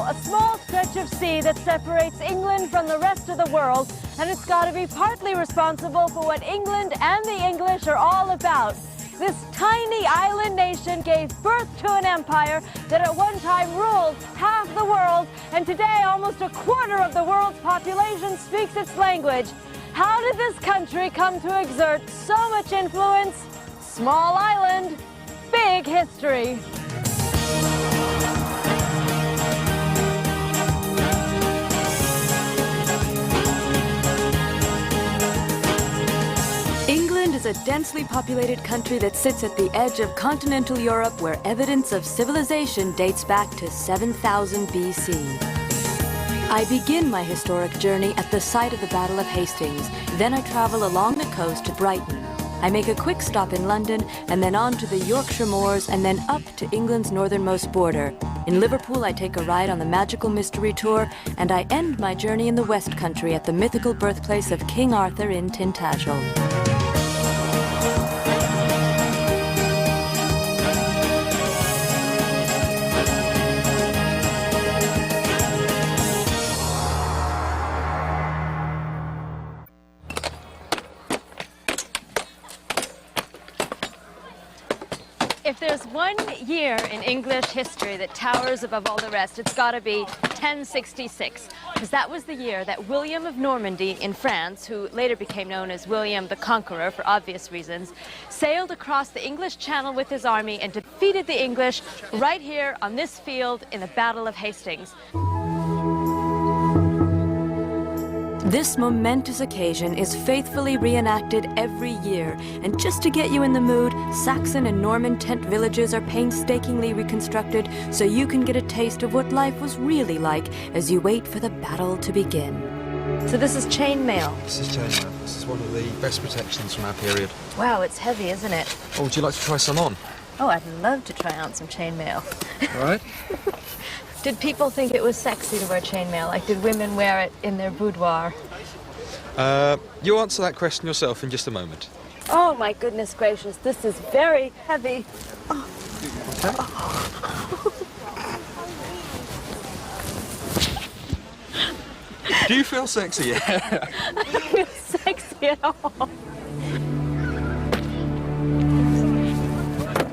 A small stretch of sea that separates England from the rest of the world, and it's got to be partly responsible for what England and the English are all about. This tiny island nation gave birth to an empire that at one time ruled half the world, and today almost a quarter of the world's population speaks its language. How did this country come to exert so much influence? Small island, big history. England is a densely populated country that sits at the edge of continental Europe, where evidence of civilization dates back to 7000 BC. I begin my historic journey at the site of the Battle of Hastings. Then I travel along the coast to Brighton. I make a quick stop in London, and then on to the Yorkshire moors, and then up to England's northernmost border. In Liverpool, I take a ride on the Magical Mystery Tour, and I end my journey in the West Country at the mythical birthplace of King Arthur in Tintagel. If there's one year in English history that towers above all the rest, it's got to be 1066, because that was the year that William of Normandy in France, who later became known as William the Conqueror for obvious reasons, sailed across the English Channel with his army and defeated the English right here on this field in the Battle of Hastings. This momentous occasion is faithfully reenacted every year, and just to get you in the mood, Saxon and Norman tent villages are painstakingly reconstructed so you can get a taste of what life was really like as you wait for the battle to begin. So this is chainmail. This is chainmail. This is one of the best protections from our period. Wow, it's heavy, isn't it? Oh, would you like to try some on? Oh, I'd love to try on some chainmail. All right. Did people think it was sexy to wear chainmail? Like, did women wear it in their boudoir? You answer that question yourself in just a moment. Oh, my goodness gracious, this is very heavy. Oh. Okay. Do you feel sexy? Yeah. I don't feel sexy at all.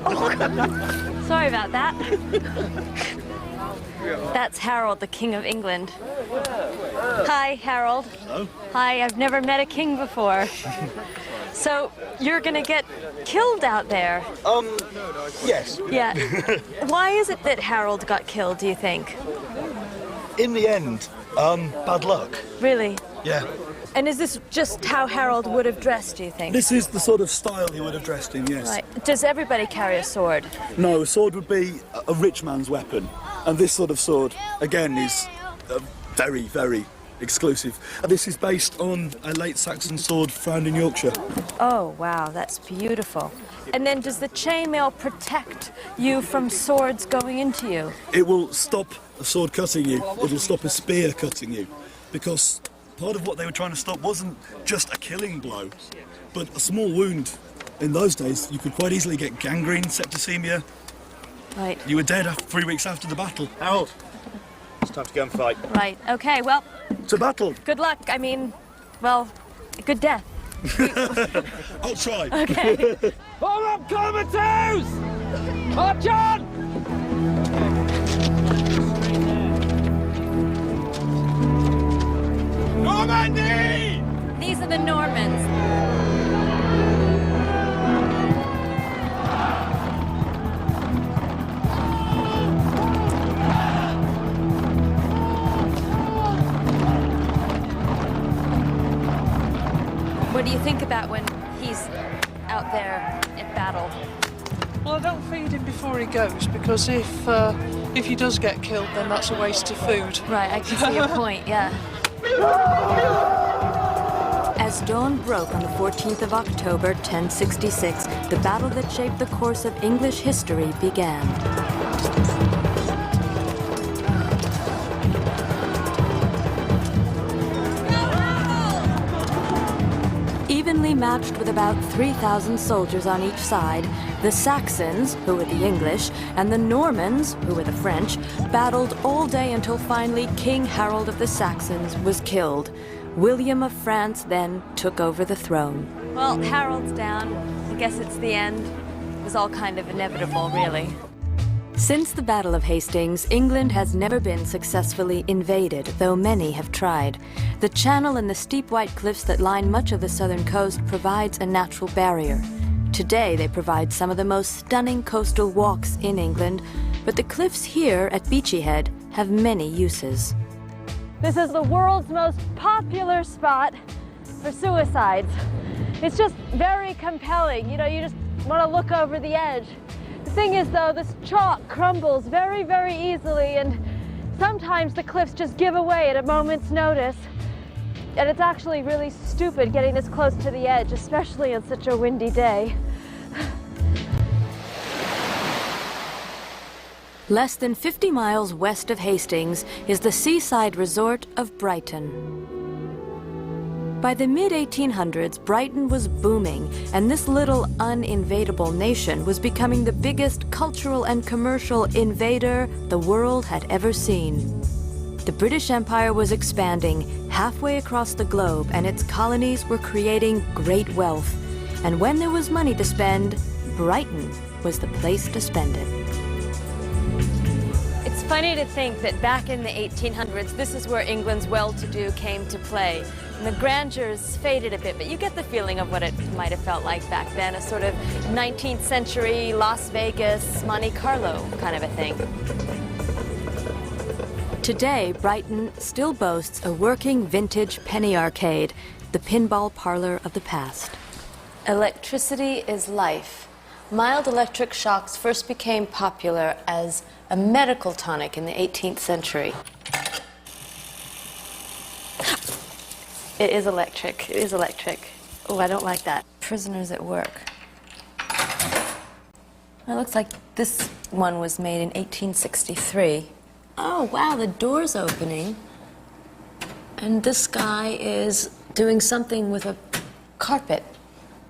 Oh. Sorry about that. That's Harold, the King of England. Hi, Harold. Hello. Hi, I've never met a king before. So, you're gonna get killed out there. Yes. Yeah. Why is it that Harold got killed, do you think? In the end, bad luck. Really? Yeah. And is this just how Harold would have dressed, do you think? This is the sort of style he would have dressed in, yes. Right. Does everybody carry a sword? No, a sword would be a rich man's weapon. And this sort of sword, again, is very, very exclusive. This is based on a late Saxon sword found in Yorkshire. Oh, wow, that's beautiful. And then does the chainmail protect you from swords going into you? It will stop a sword cutting you. It'll stop a spear cutting you. Because part of what they were trying to stop wasn't just a killing blow, but a small wound. In those days, you could quite easily get gangrene, septicemia. Right. You were dead 3 weeks after the battle. Harold, it's time to go and fight. Right, okay, well, To battle. good luck. I mean, well, good death. I'll try. Okay. All up, comatose! March on! Normandy! These are the Normans. What do you think about when he's out there in battle? Well, I don't feed him before he goes, because if he does get killed, then that's a waste of food. Right, I can see your point, yeah. As dawn broke on the 14th of October, 1066, the battle that shaped the course of English history began. Evenly matched with about 3,000 soldiers on each side, the Saxons, who were the English, and the Normans, who were the French, battled all day until finally King Harold of the Saxons was killed. William of France then took over the throne. Well, Harold's down. I guess it's the end. It was all kind of inevitable, really. Since the Battle of Hastings, England has never been successfully invaded, though many have tried. The Channel and the steep white cliffs that line much of the southern coast provides a natural barrier. Today, they provide some of the most stunning coastal walks in England, but the cliffs here at Beachy Head have many uses. This is the world's most popular spot for suicides. It's just very compelling. You know, you just want to look over the edge. The thing is, though, this chalk crumbles very, very easily, and sometimes the cliffs just give away at a moment's notice. And it's actually really stupid getting this close to the edge, especially on such a windy day. Less than 50 miles west of Hastings is the seaside resort of Brighton. By the mid-1800s, Brighton was booming, and this little uninvadable nation was becoming the biggest cultural and commercial invader the world had ever seen. The British Empire was expanding halfway across the globe, and its colonies were creating great wealth. And when there was money to spend, Brighton was the place to spend it. It's funny to think that back in the 1800s, this is where England's well-to-do came to play. And the grandeurs faded a bit, but you get the feeling of what it might have felt like back then, a sort of 19th century Las Vegas, Monte Carlo kind of a thing. Today, Brighton still boasts a working vintage penny arcade, the pinball parlor of the past. Electricity is life. Mild electric shocks first became popular as a medical tonic in the 18th century. It is electric. It is electric. Oh, I don't like that. Prisoners at work. It looks like this one was made in 1863. Oh, wow, the door's opening. And this guy is doing something with a carpet.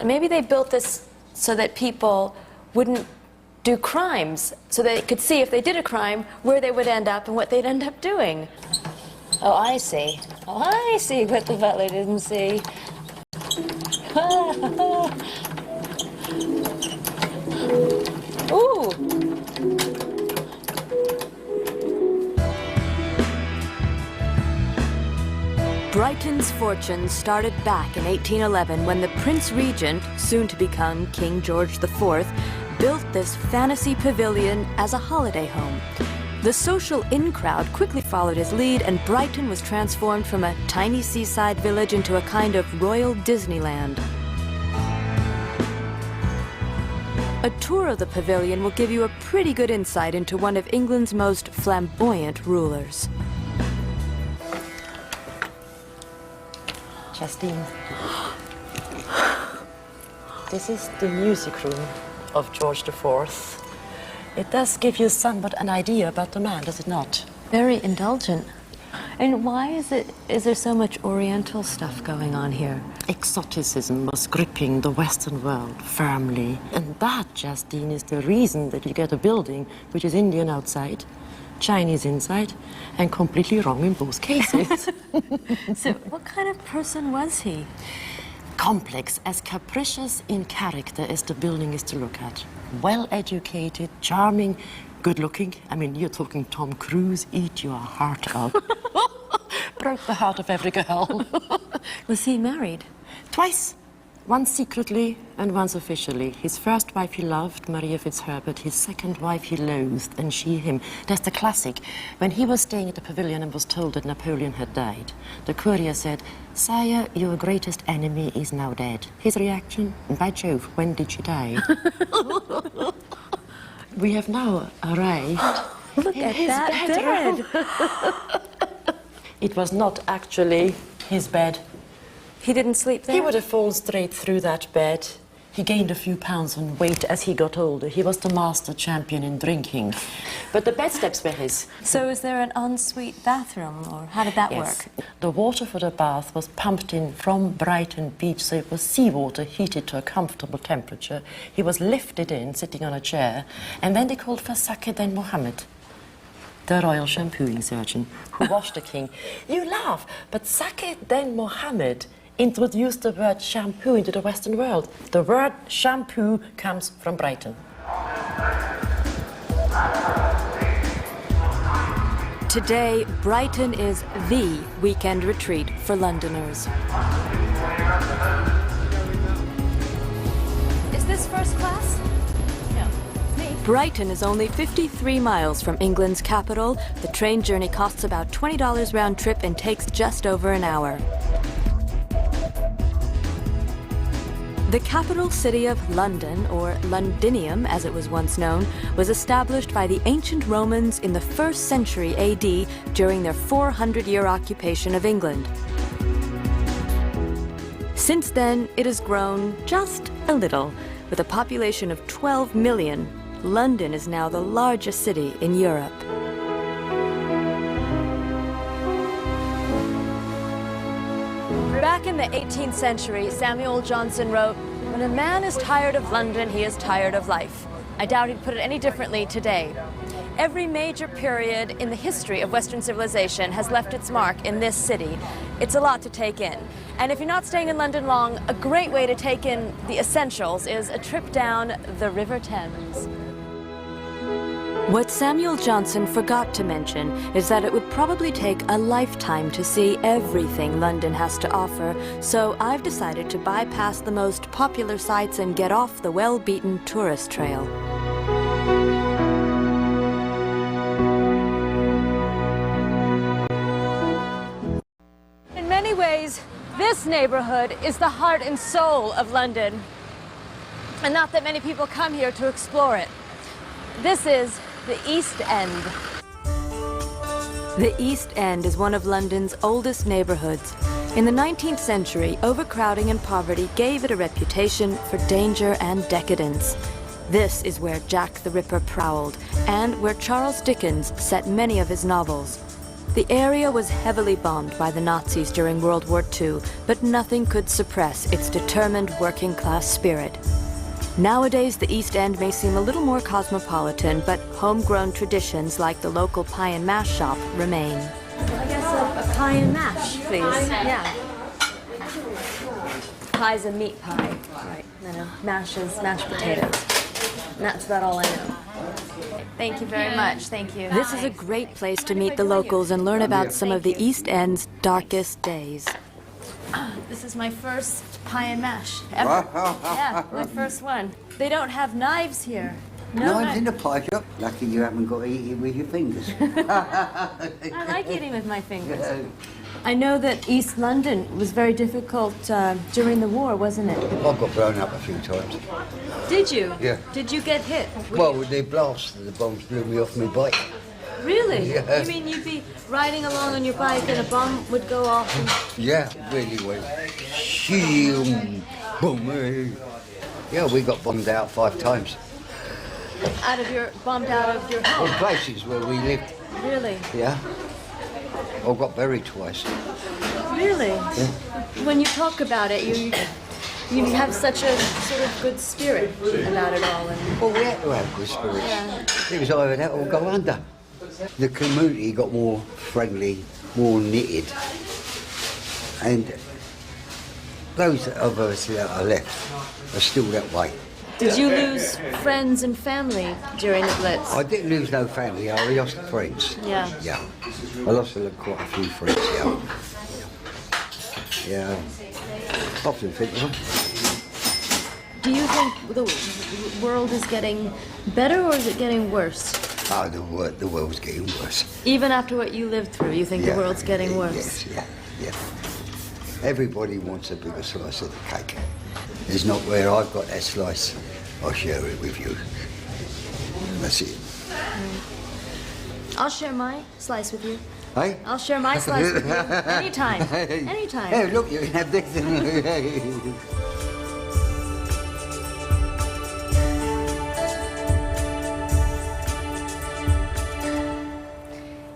Maybe they built this so that people wouldn't do crimes, so they could see if they did a crime, where they would end up and what they'd end up doing. Oh, I see. Oh, I see what the butler didn't see. Ooh. Brighton's fortunes started back in 1811 when the Prince Regent, soon to become King George IV, built this fantasy pavilion as a holiday home. The social in-crowd quickly followed his lead, and Brighton was transformed from a tiny seaside village into a kind of royal Disneyland. A tour of the pavilion will give you a pretty good insight into one of England's most flamboyant rulers. Justine, this is the music room of George IV. It does give you somewhat an idea about the man, does it not? Very indulgent. And why is there so much Oriental stuff going on here? Exoticism was gripping the Western world firmly. And that, Justine, is the reason that you get a building which is Indian outside, Chinese inside, and completely wrong in both cases. So what kind of person was he? Complex, as capricious in character as the building is to look at. Well-educated, charming, good-looking. I mean, you're talking Tom Cruise, eat your heart out. Broke the heart of every girl. Was he married? Twice. Once secretly and once officially. His first wife he loved, Maria Fitzherbert. His second wife he loathed, and she him. That's the classic. When he was staying at the pavilion and was told that Napoleon had died, the courier said, "Sire, your greatest enemy is now dead." His reaction? By Jove, when did she die? We have now arrived. Look at that bed. It was not actually his bed. He didn't sleep there? He would have fallen straight through that bed. He gained a few pounds on weight as he got older. He was the master champion in drinking. But the bedsteps were his. So is there an ensuite bathroom, or how did that Yes. work? The water for the bath was pumped in from Brighton Beach, so it was seawater heated to a comfortable temperature. He was lifted in, sitting on a chair, and then they called for Saki Den Mohammed, the royal shampooing surgeon, who washed the king. You laugh, but Saki Den Mohammed introduced the word shampoo into the Western world. The word shampoo comes from Brighton. Today, Brighton is the weekend retreat for Londoners. Is this first class? No, it's me. Brighton is only 53 miles from England's capital. The train journey costs about $20 round trip and takes just over an hour. The capital city of London, or Londinium as it was once known, was established by the ancient Romans in the 1st century AD during their 400-year occupation of England. Since then, it has grown just a little. With a population of 12 million, London is now the largest city in Europe. Back in the 18th century, Samuel Johnson wrote, "When a man is tired of London, he is tired of life." I doubt he'd put it any differently today. Every major period in the history of Western civilization has left its mark in this city. It's a lot to take in. And if you're not staying in London long, a great way to take in the essentials is a trip down the River Thames. What Samuel Johnson forgot to mention is that it would probably take a lifetime to see everything London has to offer, so I've decided to bypass the most popular sites and get off the well-beaten tourist trail. In many ways, this neighborhood is the heart and soul of London. And not that many people come here to explore it. This is the East End. The East End is one of London's oldest neighborhoods. In the 19th century, overcrowding and poverty gave it a reputation for danger and decadence. This is where Jack the Ripper prowled, and where Charles Dickens set many of his novels. The area was heavily bombed by the Nazis during World War II, but nothing could suppress its determined working-class spirit. Nowadays, the East End may seem a little more cosmopolitan, but homegrown traditions like the local pie and mash shop remain. I guess a pie and mash, please. Yeah. Pie's a meat pie, right? Mash is mashed potatoes. And that's about all I know. Thank you very much. Thank you. This is a great place to meet the locals and learn about some of the East End's darkest days. This is my first pie and mash ever. Yeah, my first one. They don't have knives here. Knives in the pie shop. Lucky you haven't got to eat it with your fingers. I like eating with my fingers. I know that East London was very difficult during the war, wasn't it? I got blown up a few times. Did you? Yeah. Did you get hit? Well, with the blast, the bombs blew me off my bike. Really? Yeah. You mean you'd be riding along on your bike and a bomb would go off? And... Yeah, really well. Shoom, boom. Yeah, we got bombed out 5 times. Bombed out of your home? All places where we lived. Really? Yeah. I got buried twice. Really? Yeah. When you talk about it, you have such a sort of good spirit about it all. And... Well, we had to have good spirits. Yeah. It was either that or go under. The community got more friendly, more knitted. And those of us that are left are still that way. Did you lose friends and family during the Blitz? I didn't lose no family, I lost friends. Yeah. Yeah. I lost quite a few friends, yeah. Yeah. Often think of them. Do you think the world is getting better or is it getting worse? Oh, the world's getting worse. Even after what you lived through, you think the world's getting worse? Yes, yeah. Everybody wants a bigger slice of the cake. It's not where I've got that slice, I'll share it with you. That's it. I'll share my slice with you. Hey? I'll share my slice with you. Anytime. Anytime. Hey, look, you can have this.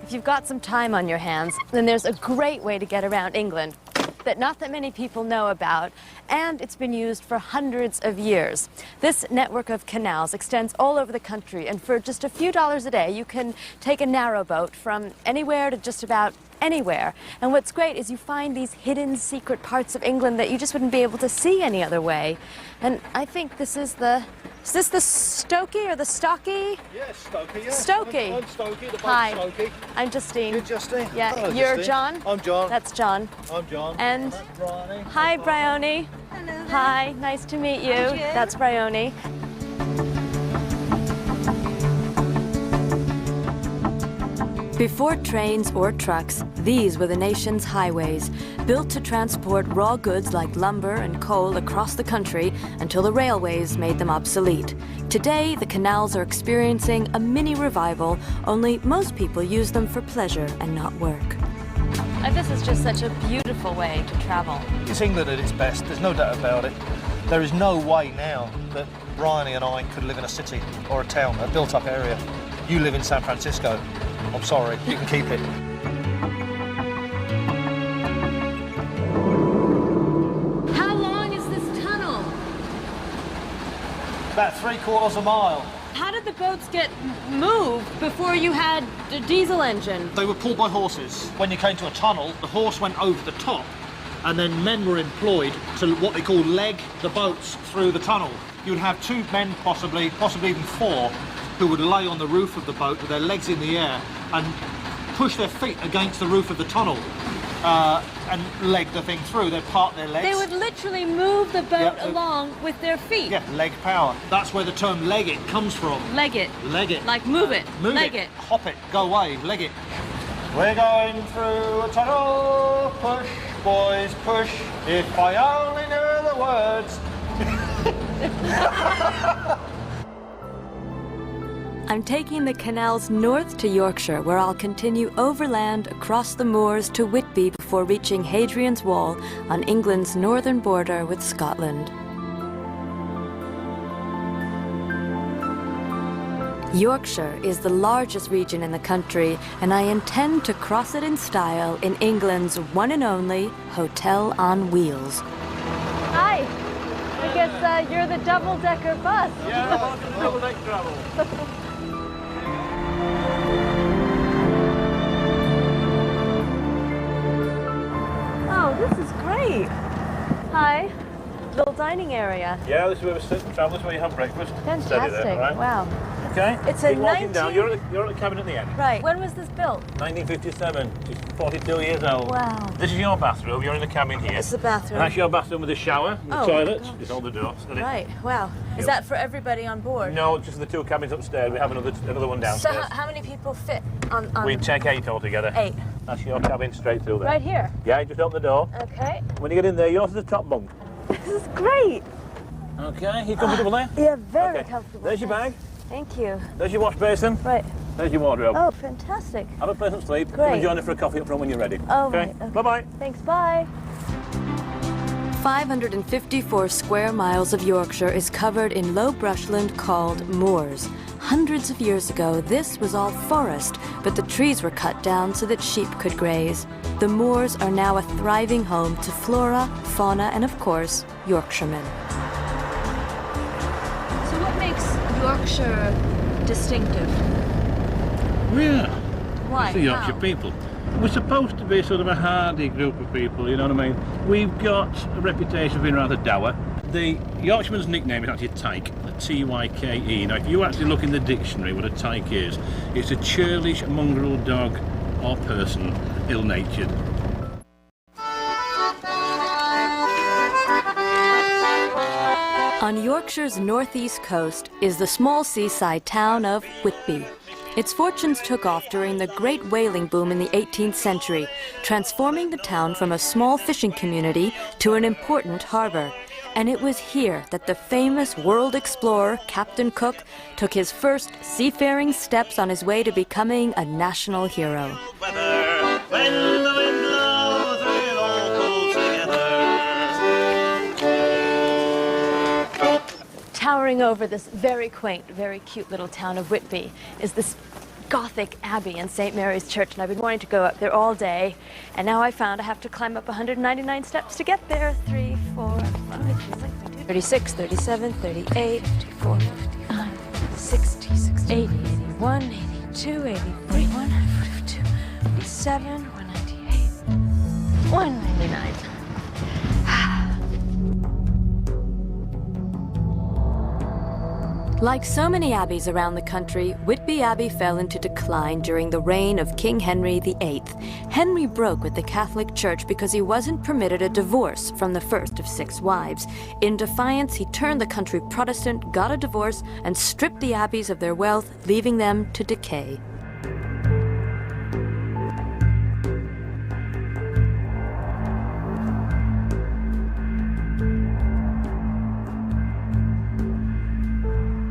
If you've got some time on your hands, then there's a great way to get around England that not that many people know about, and it's been used for hundreds of years. This network of canals extends all over the country, and for just a few dollars a day, you can take a narrowboat from anywhere to just about anywhere. And what's great is you find these hidden secret parts of England that you just wouldn't be able to see any other way. And I think this is the... Is this the Stokey or the Stocky? Yes, Stokey, yeah. Stokey. I'm Stokey, the boat's Hi. Stokey. I'm Justine. You're Justine? Yeah, Hello, you're Justine. John? I'm John. That's John. I'm John. And That's Bryony. hi, Bryony. Hello. Hi, nice to meet you. And you. That's Bryony. Before trains or trucks, these were the nation's highways, built to transport raw goods like lumber and coal across the country until the railways made them obsolete. Today, the canals are experiencing a mini revival, only most people use them for pleasure and not work. This is just such a beautiful way to travel. It's England at its best, there's no doubt about it. There is no way now that Bryony and I could live in a city or a town, a built-up area. You live in San Francisco. I'm sorry, you can keep it. How long is this tunnel? About 3/4 mile. How did the boats get moved before you had a diesel engine? They were pulled by horses. When you came to a tunnel, the horse went over the top, and then men were employed to what they call leg the boats through the tunnel. You'd have 2 men, possibly even 4, who would lay on the roof of the boat with their legs in the air and push their feet against the roof of the tunnel and leg the thing through. They'd part their legs. They would literally move the boat Yeah, along with their feet. Yeah, leg power. That's where the term leg it comes from. Leg it. Leg it. Like move it. Move leg it. Hop it. Go away. Leg it. We're going through a tunnel. Push, boys, push. If I only knew the words. I'm taking the canals north to Yorkshire, where I'll continue overland across the moors to Whitby before reaching Hadrian's Wall on England's northern border with Scotland. Yorkshire is the largest region in the country, and I intend to cross it in style in England's one and only Hotel on Wheels. Hi. I guess you're the double-decker bus. Yeah, welcome to double-deck travel. Oh, this is great. Hi. Little dining area. Yeah, this is where we sit and travel. This is where you have breakfast. Fantastic. Steady there, right? Wow. Okay. It's a Keep walking down. You're at the cabin at the end. Right. When was this built? 1957. She's 42 years old. Wow. This is your bathroom. You're in the cabin here. It's the bathroom. And that's your bathroom with a shower, the Oh, toilet. gosh. It's all the doors. Right. Wow. Is that for everybody on board? No, just the 2 cabins upstairs. We have another one So downstairs. how many people fit on We take 8 altogether. 8? That's your cabin straight through there. Right here. Yeah, just open the door. Okay. When you get in there, yours is the top bunk. This is great. Okay, you comfortable there? Yeah, very Okay. comfortable. There's your bag. Thank you. There's your wash basin. Right. There's your wardrobe. Oh, fantastic. Have a pleasant sleep. Great. Come and join us for a coffee up front when you're ready. Oh, okay. right. Okay. Bye-bye. Thanks. Bye. 554 square miles of Yorkshire is covered in low brushland called moors. Hundreds of years ago, this was all forest, but the trees were cut down so that sheep could graze. The moors are now a thriving home to flora, fauna, and of course, Yorkshiremen. So what makes Yorkshire distinctive? Yeah, Why? it's the Yorkshire How? people. We're supposed to be sort of a hardy group of people, you know what I mean? We've got a reputation of being rather dour. The Yorkshireman's nickname is actually a tyke, a T-Y-K-E. Now, if you actually look in the dictionary what a tyke is, it's a churlish mongrel dog or person, ill-natured. On Yorkshire's northeast coast is the small seaside town of Whitby. Its fortunes took off during the great whaling boom in the 18th century, transforming the town from a small fishing community to an important harbor. And it was here that the famous world explorer Captain Cook took his first seafaring steps on his way to becoming a national hero. Weather. When the wind blows, we'll all pull together. Towering over this very quaint, very cute little town of Whitby is this Gothic abbey in St. Mary's Church, and I've been wanting to go up there all day, and now I found I have to climb up 199 steps to get there. 3, 4, 5, 36, 37, 38, 54, 59, 60, 60, 80, 81, 82, 83, 142, 87, 198, 199. Like so many abbeys around the country, Whitby Abbey fell into decline during the reign of King Henry VIII. Henry broke with the Catholic Church because he wasn't permitted a divorce from the first of 6 wives. In defiance, he turned the country Protestant, got a divorce, and stripped the abbeys of their wealth, leaving them to decay.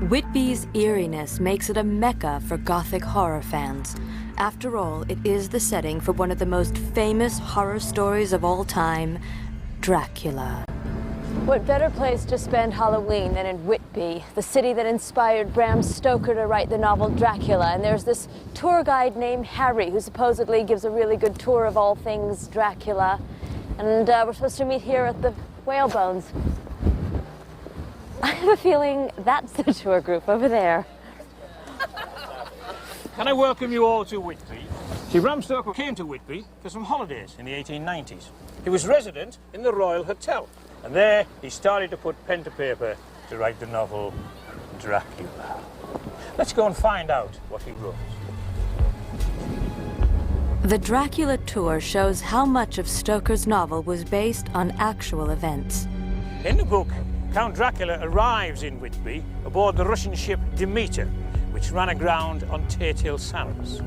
Whitby's eeriness makes it a mecca for Gothic horror fans. After all, it is the setting for one of the most famous horror stories of all time, Dracula. What better place to spend Halloween than in Whitby, the city that inspired Bram Stoker to write the novel Dracula. And there's this tour guide named Harry who supposedly gives a really good tour of all things Dracula. And we're supposed to meet here at the Whalebones. I have a feeling that's the tour group over there. Can I welcome you all to Whitby? See, Bram Stoker came to Whitby for some holidays in the 1890s. He was resident in the Royal Hotel, and there he started to put pen to paper to write the novel Dracula. Let's go and find out what he wrote. The Dracula tour shows how much of Stoker's novel was based on actual events. In the book, Count Dracula arrives in Whitby aboard the Russian ship Demeter, which ran aground on Tate Hill Sands.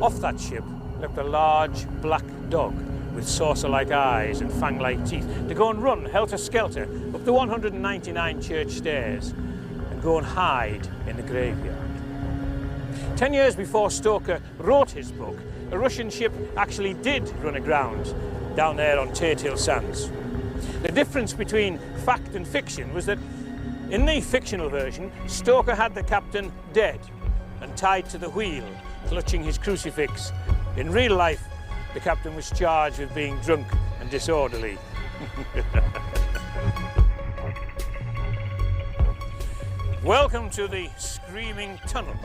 Off that ship left a large black dog with saucer-like eyes and fang-like teeth to go and run helter-skelter up the 199 church stairs and go and hide in the graveyard. 10 years before Stoker wrote his book, a Russian ship actually did run aground down there on Tate Hill Sands. The difference between fact and fiction was that in the fictional version, Stoker had the captain dead and tied to the wheel, clutching his crucifix. In real life, the captain was charged with being drunk and disorderly. Welcome to the Screaming Tunnel.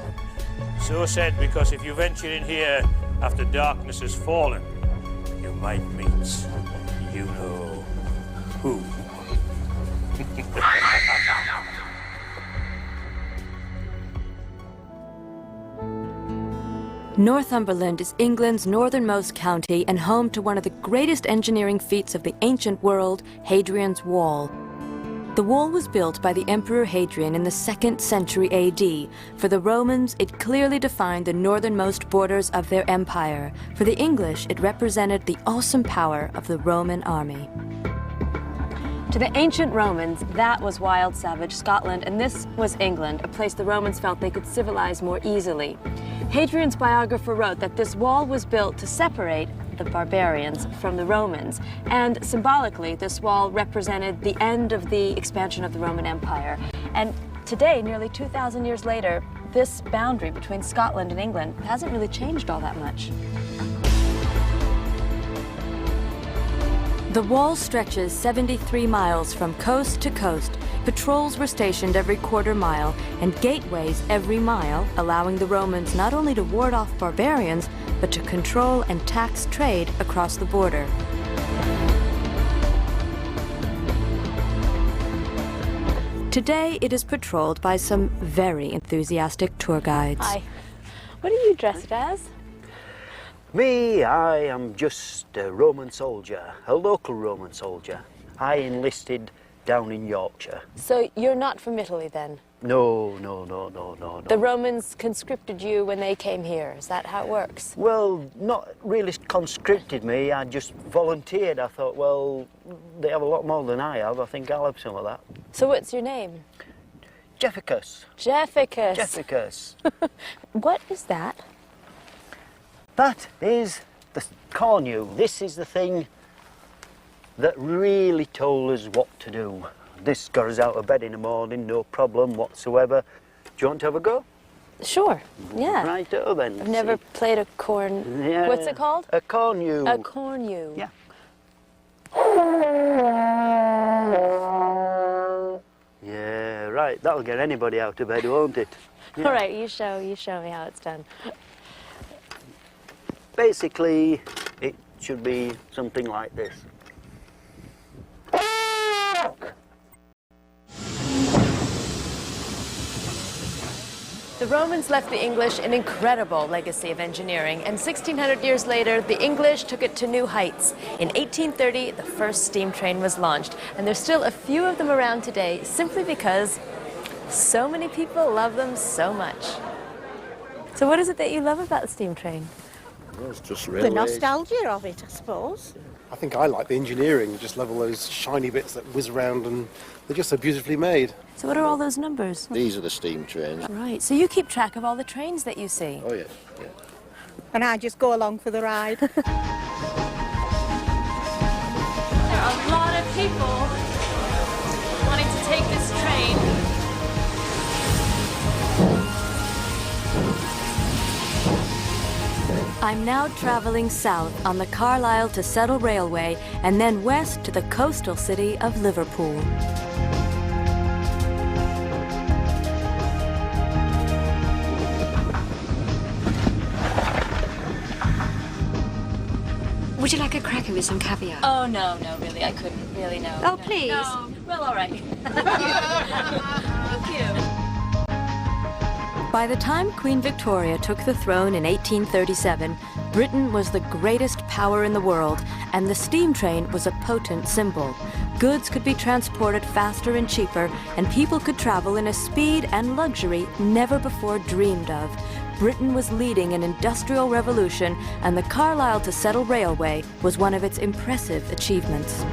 So said because if you venture in here after darkness has fallen, you might meet you know who. Northumberland is England's northernmost county and home to one of the greatest engineering feats of the ancient world, Hadrian's Wall. The wall was built by the Emperor Hadrian in the 2nd century AD. For the Romans, it clearly defined the northernmost borders of their empire. For the English, it represented the awesome power of the Roman army. To the ancient Romans, that was wild, savage Scotland, and this was England, a place the Romans felt they could civilize more easily. Hadrian's biographer wrote that this wall was built to separate the barbarians from the Romans, and symbolically, this wall represented the end of the expansion of the Roman Empire. And today, nearly 2,000 years later, this boundary between Scotland and England hasn't really changed all that much. The wall stretches 73 miles from coast to coast. Patrols were stationed every quarter mile and gateways every mile, allowing the Romans not only to ward off barbarians, but to control and tax trade across the border. Today, it is patrolled by some very enthusiastic tour guides. Hi. What are you dressed as? Me, I am just a Roman soldier, a local Roman soldier. I enlisted down in Yorkshire. So you're not from Italy then? No. The Romans conscripted you when they came here. Is that how it works? Well, not really conscripted me. I just volunteered. I thought, well, they have a lot more than I have. I think I'll have some of that. So what's your name? Jefficus. Jefficus. Jefficus. What is that? That is the cornu. This is the thing that really told us what to do. This got us out of bed in the morning, no problem whatsoever. Do you want to have a go? Sure, yeah. Righto then. I've never played a corn... Yeah. What's it called? A cornu. A cornu. Yeah. Yeah, right. That'll get anybody out of bed, won't it? Yeah. All right, you show me how it's done. Basically, it should be something like this. The Romans left the English an incredible legacy of engineering, and 1600 years later, the English took it to new heights. In 1830, the first steam train was launched, and there's still a few of them around today, simply because so many people love them so much. So what is it that you love about the steam train? Well, it's just the nostalgia of it, I suppose. I think I like the engineering. You just love all those shiny bits that whiz around, and they're just so beautifully made. So what are all those numbers? These are the steam trains. Right, so you keep track of all the trains that you see? Oh, yes, yeah. And I just go along for the ride. There are a lot of people wanting to take this train. I'm now traveling south on the Carlisle to Settle Railway and then west to the coastal city of Liverpool. Would you like a cracker with some caviar? Oh, no, really, I couldn't, really, no. Oh, please. No. Well, all right. Thank you. By the time Queen Victoria took the throne in 1837, Britain was the greatest power in the world, and the steam train was a potent symbol. Goods could be transported faster and cheaper, and people could travel in a speed and luxury never before dreamed of. Britain was leading an industrial revolution, and the Carlisle to Settle Railway was one of its impressive achievements.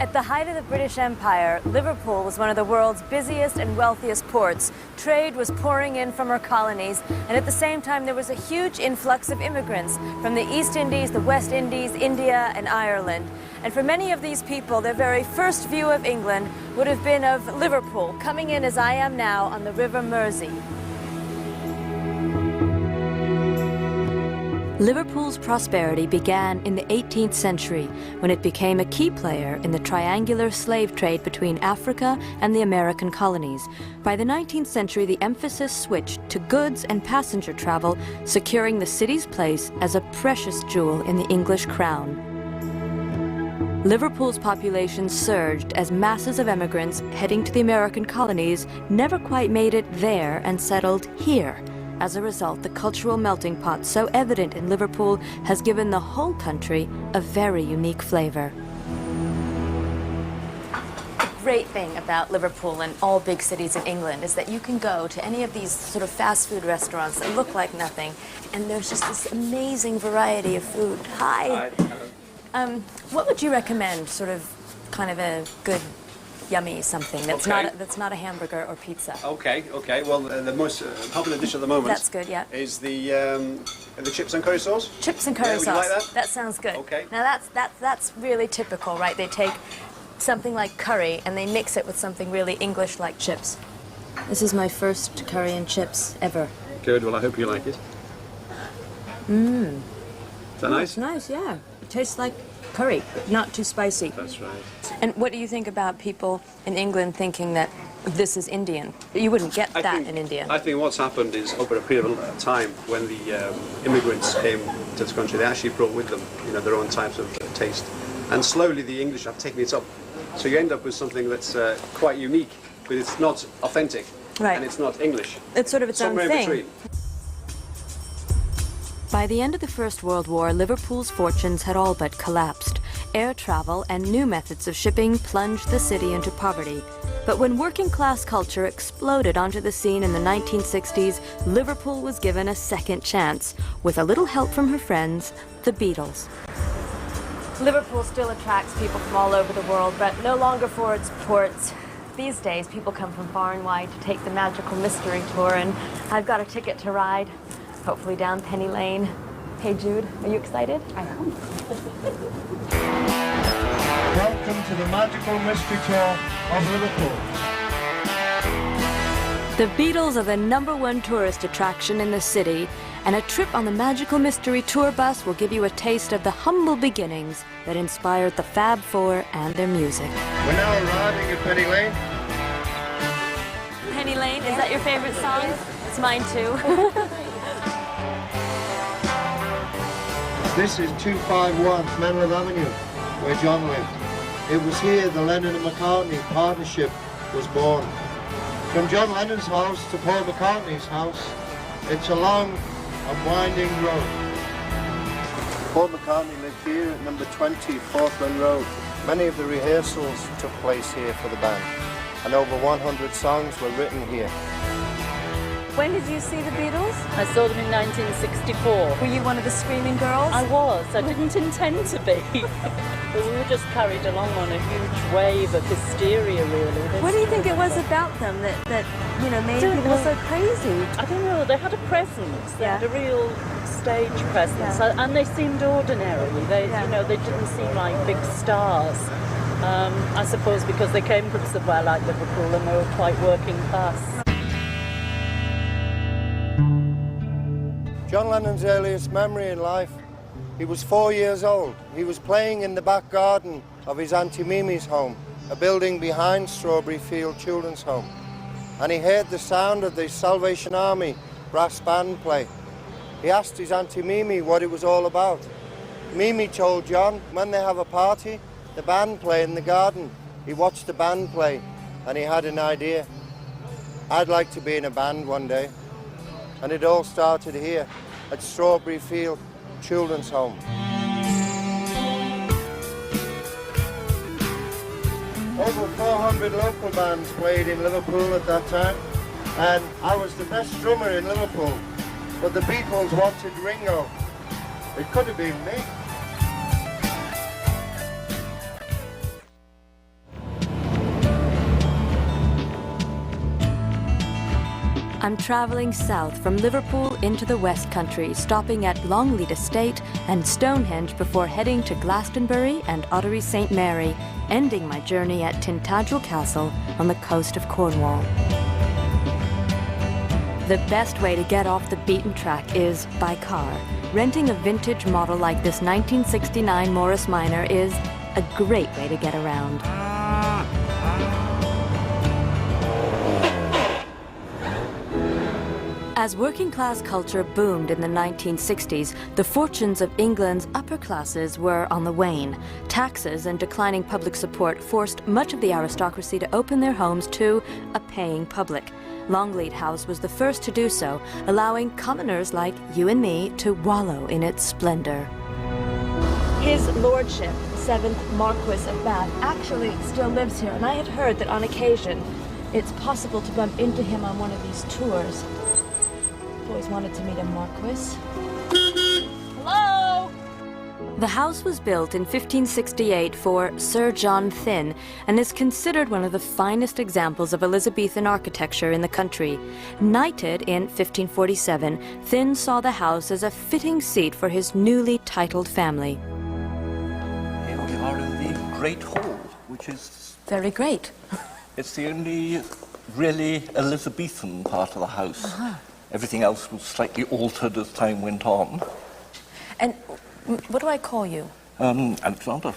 At the height of the British Empire, Liverpool was one of the world's busiest and wealthiest ports. Trade was pouring in from her colonies, and at the same time there was a huge influx of immigrants from the East Indies, the West Indies, India, and Ireland. And for many of these people, their very first view of England would have been of Liverpool, coming in as I am now on the River Mersey. Liverpool's prosperity began in the 18th century, when it became a key player in the triangular slave trade between Africa and the American colonies. By the 19th century, the emphasis switched to goods and passenger travel, securing the city's place as a precious jewel in the English crown. Liverpool's population surged as masses of immigrants heading to the American colonies never quite made it there and settled here. As a result, the cultural melting pot so evident in Liverpool has given the whole country a very unique flavor. The great thing about Liverpool and all big cities in England is that you can go to any of these sort of fast food restaurants that look like nothing, and there's just this amazing variety of food. Hi. What would you recommend, sort of, kind of a good, yummy something that's not a hamburger or pizza? Okay. Well, the most popular dish at the moment. That's good, yeah. Is the chips and curry sauce. Chips and curry Would sauce. you like that? That sounds good. Okay. Now that's really typical, right? They take something like curry and they mix it with something really English like chips. This is my first curry and chips ever. Good. Well, I hope you like it. Mmm. Is that nice? It's nice, yeah. It tastes like curry, not too spicy. That's right. And what do you think about people in England thinking that this is Indian? You wouldn't get that in India. I think what's happened is over a period of time when the immigrants came to this country, they actually brought with them, their own types of taste, and slowly the English have taken it up. So you end up with something that's quite unique, but it's not authentic, right? And it's not English. It's sort of its own thing. Between. By the end of the First World War, Liverpool's fortunes had all but collapsed. Air travel and new methods of shipping plunged the city into poverty. But when working-class culture exploded onto the scene in the 1960s, Liverpool was given a second chance, with a little help from her friends, the Beatles. Liverpool still attracts people from all over the world, but no longer for its ports. These days, people come from far and wide to take the magical mystery tour, and I've got a ticket to ride, hopefully down Penny Lane. Hey, Jude, are you excited? I am. Welcome to the magical mystery tour of Liverpool. The Beatles are the #1 tourist attraction in the city, and a trip on the magical mystery tour bus will give you a taste of the humble beginnings that inspired the Fab Four and their music. We're now arriving at Penny Lane. Penny Lane, is that your favorite song? It's mine too. This is 251 Menlove Avenue, where John lived. It was here the Lennon and McCartney partnership was born. From John Lennon's house to Paul McCartney's house, it's a long and winding road. Paul McCartney lived here at number 20 Portland Road. Many of the rehearsals took place here for the band, and over 100 songs were written here. When did you see the Beatles? I saw them in 1964. Were you one of the screaming girls? I was. I didn't intend to be. But we were just carried along on a huge wave of hysteria, really. What do you think it was about them that you know, made people so crazy? I don't know. They had a presence. They had a real stage presence. And they seemed ordinary. They, you know, they didn't seem like big stars. I suppose because they came from somewhere like Liverpool and they were quite working class. John Lennon's earliest memory in life, he was 4 years old. He was playing in the back garden of his Auntie Mimi's home, a building behind Strawberry Field Children's Home. And he heard the sound of the Salvation Army brass band play. He asked his Auntie Mimi what it was all about. Mimi told John, when they have a party, the band play in the garden. He watched the band play and he had an idea. I'd like to be in a band one day. And it all started here at Strawberry Field Children's Home. Over 400 local bands played in Liverpool at that time, and I was the best drummer in Liverpool, but the Beatles wanted Ringo. It could have been me. I'm traveling south from Liverpool into the West Country, stopping at Longleat Estate and Stonehenge before heading to Glastonbury and Ottery St. Mary, ending my journey at Tintagel Castle on the coast of Cornwall. The best way to get off the beaten track is by car. Renting a vintage model like this 1969 Morris Minor is a great way to get around. As working-class culture boomed in the 1960s, the fortunes of England's upper classes were on the wane. Taxes and declining public support forced much of the aristocracy to open their homes to a paying public. Longleat House was the first to do so, allowing commoners like you and me to wallow in its splendor. His lordship, the 7th Marquis of Bath, actually still lives here, and I have heard that on occasion it's possible to bump into him on one of these tours. I've always wanted to meet a Marquis. Hello? The house was built in 1568 for Sir John Thynne and is considered one of the finest examples of Elizabethan architecture in the country. Knighted in 1547, Thynne saw the house as a fitting seat for his newly titled family. Here we are in the Great Hall, which is... Very great. It's the only really Elizabethan part of the house. Everything else was slightly altered as time went on. And what do I call you? Alexander.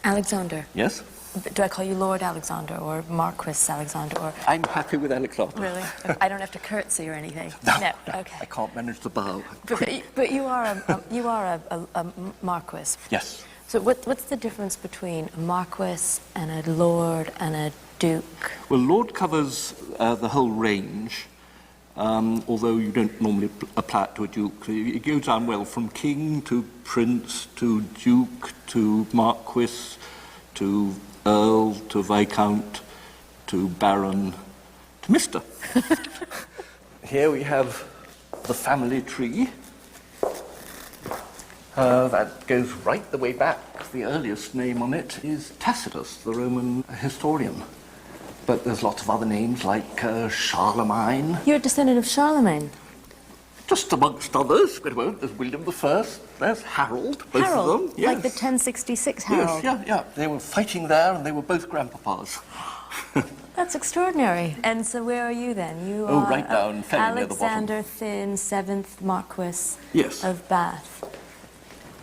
Alexander. Yes? Do I call you Lord Alexander or Marquis Alexander or... I'm happy with Alexander. Really? I don't have to curtsy or anything? No, Okay. I can't manage to bow. But you are a Marquis. Yes. So what's the difference between a Marquis and a Lord and a Duke? Well, Lord covers the whole range. although you don't normally apply it to a duke. It goes down well from king to prince to duke to marquis to earl to viscount to baron to mister. Here we have the family tree. That goes right the way back. The earliest name on it is Tacitus, the Roman historian. But there's lots of other names like Charlemagne. You're a descendant of Charlemagne. Just amongst others. Well, there's William I, there's Harold, both Harold, of them. Yes. like the 1066 Harold. Yes, yeah. They were fighting there and they were both grandpapas. That's extraordinary. And so where are you then? You Oh, are right down, fairly near the bottom. Alexander Thynne, 7th Marquis Yes. of Bath.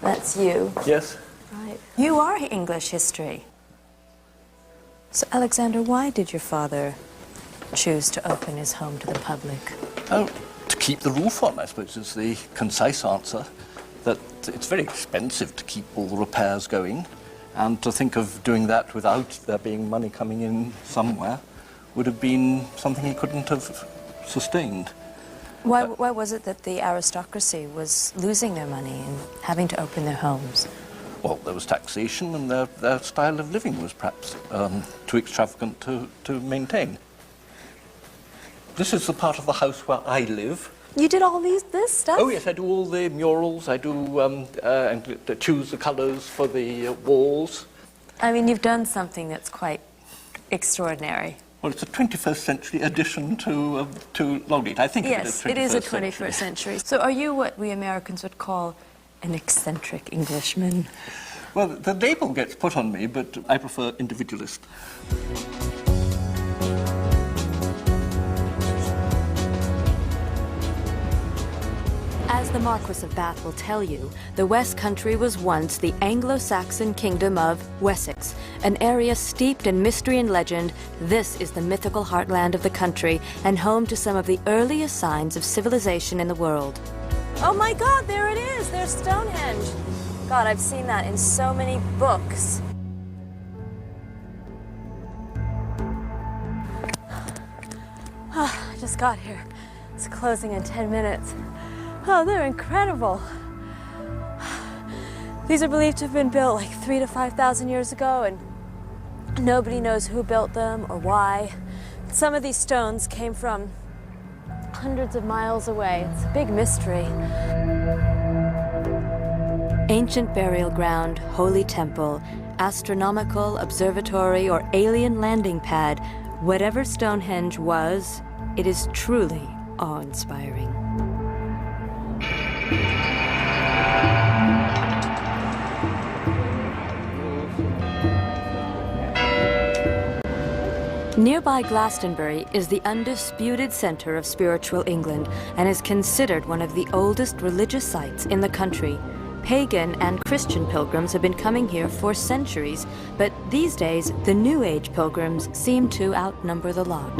That's you. Yes. Right. You are English history. So, Alexander, why did your father choose to open his home to the public? Oh, to keep the roof on, I suppose, is the concise answer. That it's very expensive to keep all the repairs going, and to think of doing that without there being money coming in somewhere would have been something he couldn't have sustained. Why was it that the aristocracy was losing their money and having to open their homes? Well, there was taxation, and their style of living was perhaps too extravagant to maintain. This is the part of the house where I live. You did all this stuff? Oh, yes, I do all the murals. I do and choose the colours for the walls. I mean, you've done something that's quite extraordinary. Well, it's a 21st century addition to Longleat. I think yes, it is 21st it is a 21st century. So are you what we Americans would call an eccentric Englishman? Well, the label gets put on me, but I prefer individualist. As the Marquis of Bath will tell you, the West Country was once the Anglo-Saxon kingdom of Wessex, an area steeped in mystery and legend. This is the mythical heartland of the country and home to some of the earliest signs of civilization in the world. Oh my God, there it is! There's Stonehenge! God, I've seen that in so many books. I just got here. It's closing in 10 minutes. Oh, they're incredible. These are believed to have been built like 3,000 to 5,000 years ago, and nobody knows who built them or why. Some of these stones came from hundreds of miles away. It's a big mystery. Ancient burial ground, holy temple, astronomical observatory, or alien landing pad, whatever Stonehenge was, it is truly awe-inspiring. Nearby Glastonbury is the undisputed center of spiritual England and is considered one of the oldest religious sites in the country. Pagan and Christian pilgrims have been coming here for centuries, but these days the New Age pilgrims seem to outnumber the lot.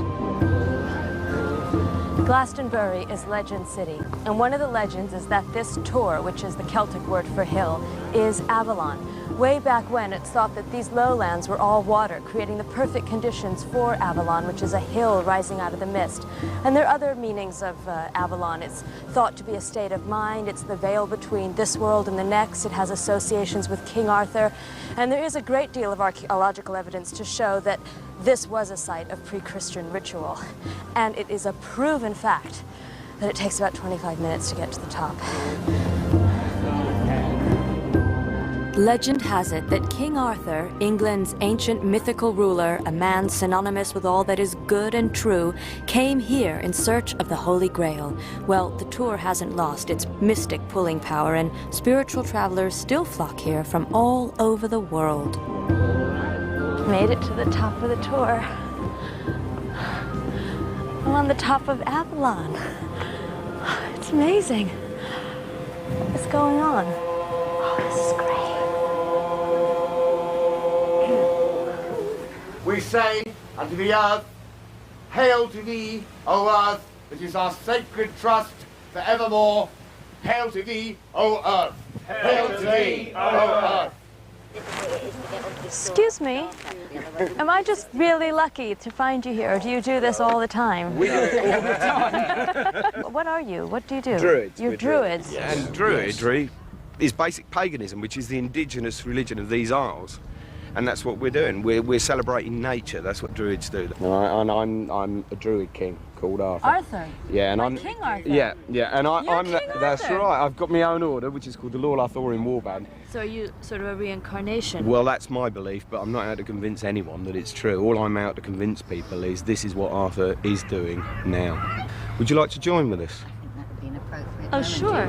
Glastonbury is Legend City, and one of the legends is that this tor, which is the Celtic word for hill, is Avalon. Way back when, it's thought that these lowlands were all water, creating the perfect conditions for Avalon, which is a hill rising out of the mist. And there are other meanings of Avalon. It's thought to be a state of mind. It's the veil between this world and the next. It has associations with King Arthur. And there is a great deal of archaeological evidence to show that this was a site of pre-Christian ritual. And it is a proven fact that it takes about 25 minutes to get to the top. Legend has it that King Arthur, England's ancient mythical ruler, a man synonymous with all that is good and true, came here in search of the Holy Grail. Well, the tour hasn't lost its mystic pulling power, and spiritual travelers still flock here from all over the world. Made it to the top of the tour. I'm on the top of Avalon. It's amazing. What's going on? Oh, this is great. We say unto the earth, hail to thee, O earth, that is our sacred trust for evermore. Hail to thee, O earth. Hail to thee, O earth. Excuse me, am I just really lucky to find you here, or do you do this all the time? We do it all the time. What are you? What do you do? Druids. You're druids. Yes. And Druidry is basic paganism, which is the indigenous religion of these isles. And that's what we're doing. We're celebrating nature. That's what Druids do. And I'm a Druid king called Arthur. Arthur? Yeah, and like I'm King Arthur? Yeah, and I'm King that's Arthur? right. I've got my own order, which is called the Lord Arthurian Warband. So are you sort of a reincarnation? Well, that's my belief, but I'm not out to convince anyone that it's true. All I'm out to convince people is this is what Arthur is doing now. Would you like to join with us? Oh, sure.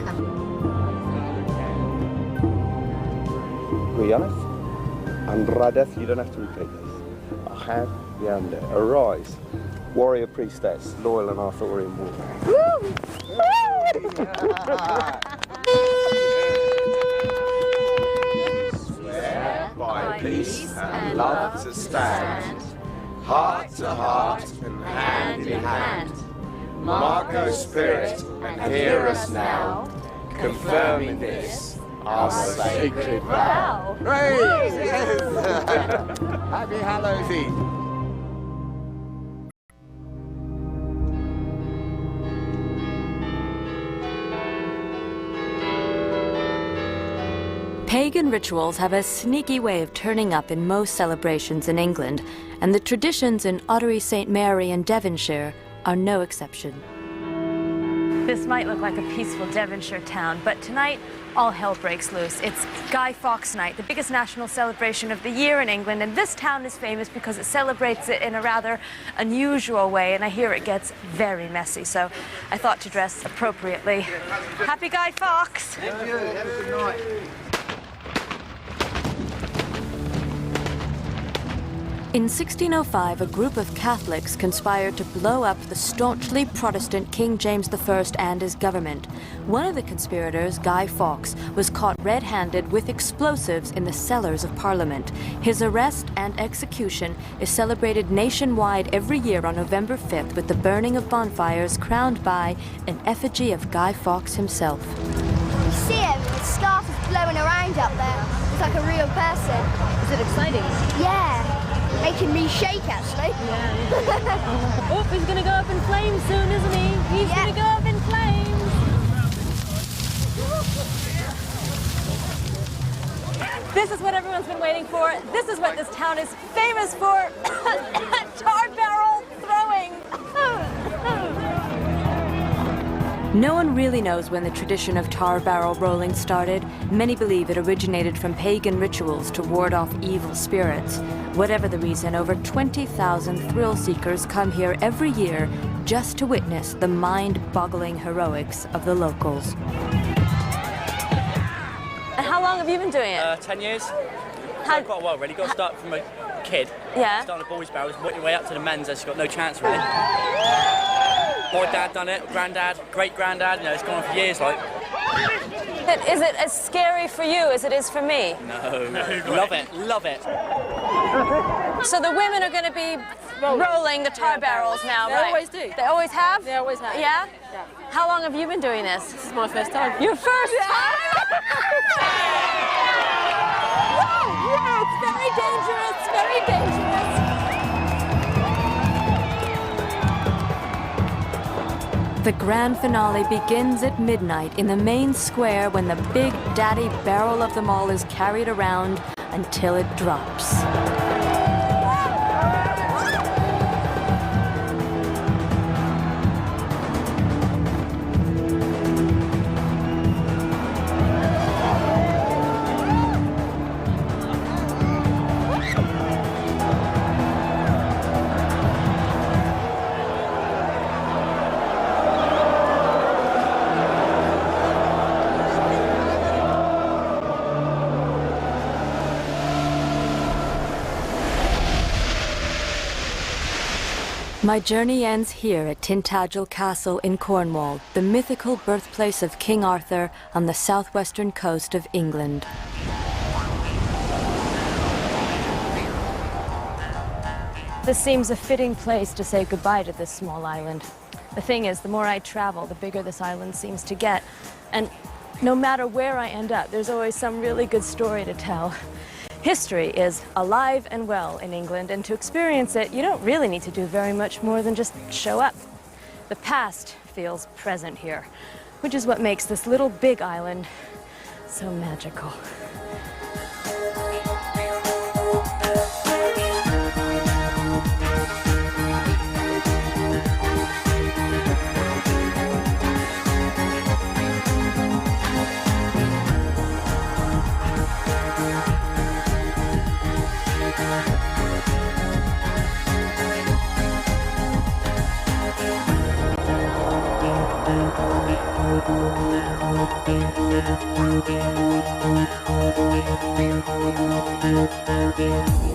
Gwianeth and Radeth, you don't have to repeat this. I have Yander. Arise, warrior priestess, loyal and Arthurian warband. Swear by peace and love to stand, heart to heart and hand in hand. Marco spirit and hear us now, confirming this our sacred vow. Praise! Yes! Happy Hallows Eve. Pagan rituals have a sneaky way of turning up in most celebrations in England, and the traditions in Ottery St. Mary in Devonshire are no exception. This might look like a peaceful Devonshire town, but tonight all hell breaks loose. It's Guy Fawkes Night, the biggest national celebration of the year in England, and this town is famous because it celebrates it in a rather unusual way, and I hear it gets very messy, so I thought to dress appropriately. Happy Guy Fawkes! Thank you. Have a good night. In 1605, a group of Catholics conspired to blow up the staunchly Protestant King James I and his government. One of the conspirators, Guy Fawkes, was caught red-handed with explosives in the cellars of Parliament. His arrest and execution is celebrated nationwide every year on November 5th with the burning of bonfires crowned by an effigy of Guy Fawkes himself. You see him, his scarf is blowing around up there. It's like a real person. Is it exciting? Yeah. Making me shake, actually. Yeah. Oh, he's going to go up in flames soon, isn't he? He's going to go up in flames. This is what everyone's been waiting for. This is what this town is famous for. Tar barrel throwing. No one really knows when the tradition of tar barrel rolling started. Many believe it originated from pagan rituals to ward off evil spirits. Whatever the reason, over 20,000 thrill-seekers come here every year just to witness the mind-boggling heroics of the locals. And how long have you been doing it? 10 years. Quite a while, really. Got to start from a kid. Yeah. Start on the boys' barrels, work your way up to the men's, as you've got no chance, really. My dad done it, granddad, great-granddad, it's gone on for years, like. Is it as scary for you as it is for me? No. Love it, love it. So the women are going to be rolling the tar barrels now, They right? always do. They always have? They always have. Yeah? Yeah. How long have you been doing this? This is my first time. Your first time? Whoa, it's very dangerous, very dangerous. The grand finale begins at midnight in the main square when the big daddy barrel of them all is carried around until it drops. My journey ends here at Tintagel Castle in Cornwall, the mythical birthplace of King Arthur on the southwestern coast of England. This seems a fitting place to say goodbye to this small island. The thing is, the more I travel, the bigger this island seems to get. And no matter where I end up, there's always some really good story to tell. History is alive and well in England, and to experience it, you don't really need to do very much more than just show up. The past feels present here, which is what makes this little big island so magical. Thank you.